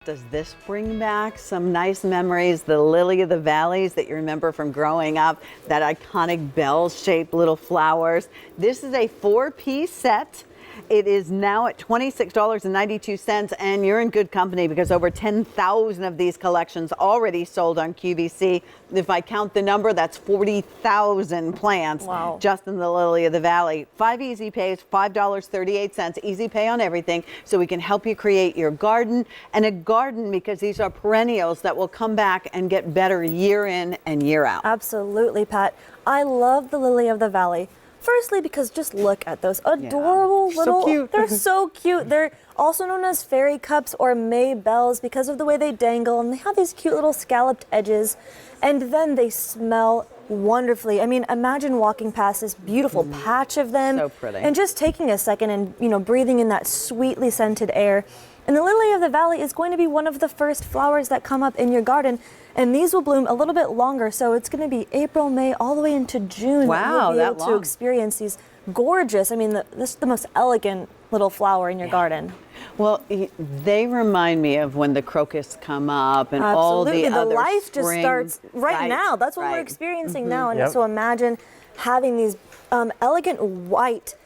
Does this bring back some nice memories, the lily of the valleys that you remember from growing up, that iconic bell-shaped little flowers? This is a 4-piece set. It is now at $26.92, and you're in good company because over 10,000 of these collections already sold on QVC. If I count the number, that's 40,000 plants just in the Lily of the Valley. 5 easy pays, $5.38, easy pay on everything, so we can help you create your garden, and a garden because these are perennials that will come back and get better year in and year out. Absolutely, Pat. I love the Lily of the Valley. Firstly, because just look at those adorable little, so cute. They're so cute. They're also known as fairy cups or May bells because of the way they dangle, and they have these cute little scalloped edges, and then they smell wonderfully. I mean, imagine walking past this beautiful patch of them, so pretty, and just taking a second and breathing in that sweetly scented air. And the Lily of the Valley is going to be one of the first flowers that come up in your garden. And these will bloom a little bit longer, so it's going to be April, May, all the way into June. Wow, that you'll be able to experience these gorgeous, this is the most elegant little flower in your garden. Well, they remind me of when the crocus come up and all the other the life spring, just starts right now. That's what we're experiencing now. And so imagine having these elegant white.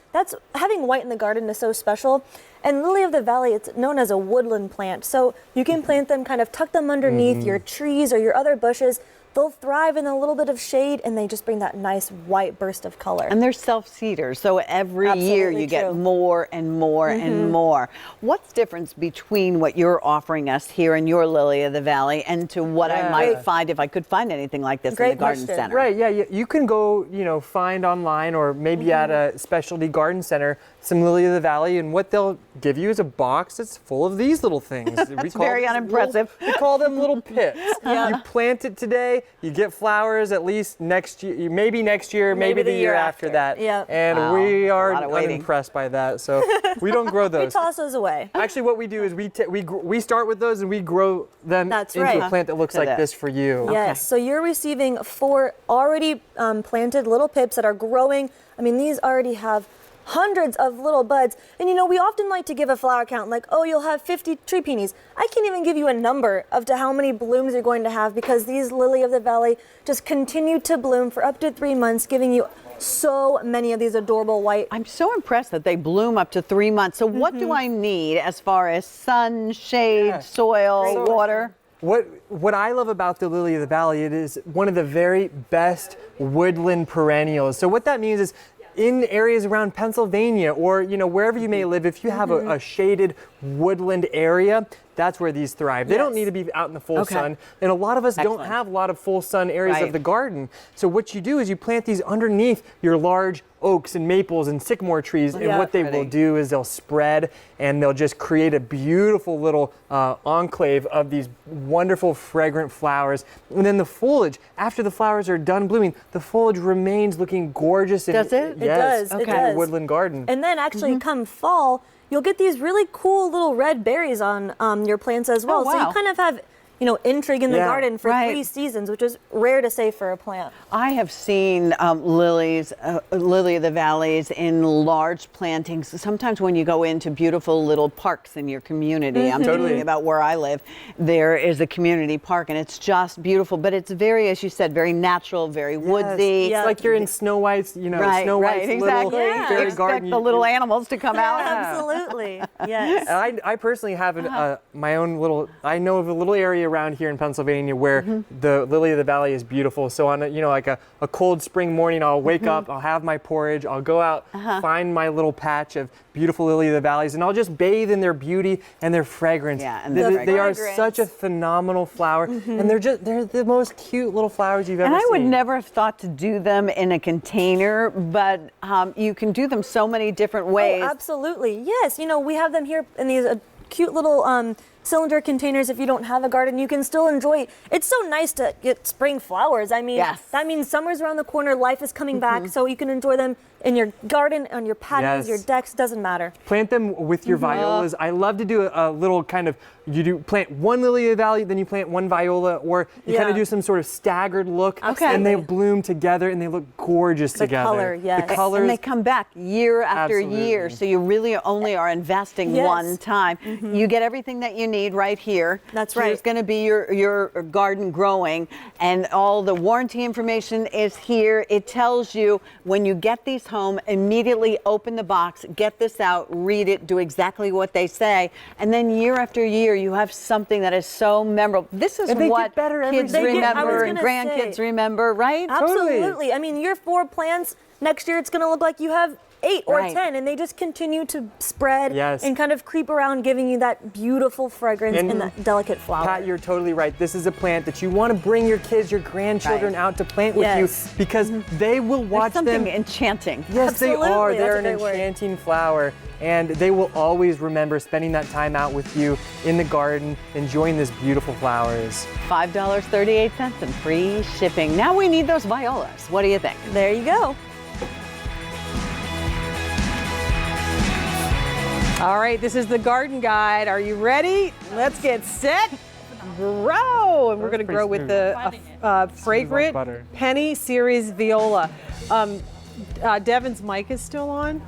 Having white in the garden is so special. And Lily of the Valley, it's known as a woodland plant. So you can plant them, kind of tuck them underneath your trees or your other bushes. They'll thrive in a little bit of shade, and they just bring that nice white burst of color. And they're self-seeders, so every year you get more and more and more. What's the difference between what you're offering us here in your Lily of the Valley and to what I might find if I could find anything like this in the garden center? Right, yeah, you can go, find online or maybe at a specialty garden center some Lily of the Valley, and what they'll give you is a box that's full of these little things. It's very unimpressive. We call them little pits. You plant it today, you get flowers at least next year, maybe next year, maybe the year after that. And we are unimpressed by that, so we don't grow those. We toss those away. Actually, what we do is we start with those and we grow them into a plant that looks like this for you. Yes, so you're receiving 4 already planted little pips that are growing. I mean, these already have hundreds of little buds. And we often like to give a flower count, like, oh, you'll have 50 tree peonies. I can't even give you a number of how many blooms you're going to have because these Lily of the Valley just continue to bloom for up to 3 months, giving you so many of these adorable white. I'm so impressed that they bloom up to 3 months. So what do I need as far as sun, shade, soil, water? What I love about the Lily of the Valley, it is one of the very best woodland perennials. So what that means is in areas around Pennsylvania or wherever you may live, if you have a shaded woodland area, that's where these thrive. They don't need to be out in the full sun, and a lot of us don't have a lot of full sun areas of the garden. So what you do is you plant these underneath your large oaks and maples and sycamore trees, and what they will do is they'll spread and they'll just create a beautiful little enclave of these wonderful fragrant flowers. And then the foliage, after the flowers are done blooming, the foliage remains looking gorgeous. Does it? Yes, it does. in your woodland garden. And then actually come fall, you'll get these really cool little red berries on your plants as well. So you kind of have intrigue in the garden for 3 seasons, which is rare to say for a plant. I have seen Lily of the Valleys in large plantings. Sometimes when you go into beautiful little parks in your community, I'm thinking about where I live, there is a community park and it's just beautiful, but it's very, as you said, very natural, very woodsy. It's like you're in Snow White's, Snow White's little fairy garden. The little animals to come out. Absolutely, yes. And I personally have my own little, I know of a little area around here in Pennsylvania where the Lily of the Valley is beautiful. So on like a cold spring morning, I'll wake up, I'll have my porridge, I'll go out, find my little patch of beautiful Lily of the Valleys, and I'll just bathe in their beauty and their fragrance. And they are such a phenomenal flower, and they're the most cute little flowers you've ever seen. And I would never have thought to do them in a container, but you can do them so many different ways. Oh, absolutely, yes. We have them here in these cute little cylinder containers. If you don't have a garden, you can still enjoy. It's so nice to get spring flowers. I mean, that means summer's around the corner, life is coming back, so you can enjoy them in your garden, on your patios, Yes. your decks, doesn't matter. Plant them with your violas. I love to do a little kind of, plant one lily of the valley, then you plant one viola, or you kind Yeah. of do some sort of staggered look, Okay. and they bloom together and they look gorgeous together. color, yes. The colors. And they come back year after year, Absolutely. so you really only are investing Yes. one time. You get everything that you need right here. That's Here's right. going to be your garden growing, and all the warranty information is here. It tells you when you get these home, immediately open the box, get this out, read it, do exactly what they say, and then year after year you have something that is so memorable. This is And they get what better every kids year. remember and gonna grandkids say. remember, right? Totally. Absolutely. I mean, your 4 plants, next year it's going to look like you have 8 or Right. 10, and they just continue to spread Yes. and kind of creep around, giving you that beautiful fragrance and that delicate flower. Pat, you're totally right. This is a plant that you want to bring your kids, your grandchildren Right. out to plant with Yes. you, because they will There's watch something them. enchanting. Yes, they Absolutely. are. That's They're a an great word. enchanting flower, and they will always remember spending that time out with you in the garden, enjoying these beautiful flowers. $5.38 and free shipping. Now we need those violas. What do you think? There you go. All right, this is the garden guide. Are you ready? Let's get set, grow. And we're going to grow with the fragrant butter. penny series viola. Devin's mic is still on.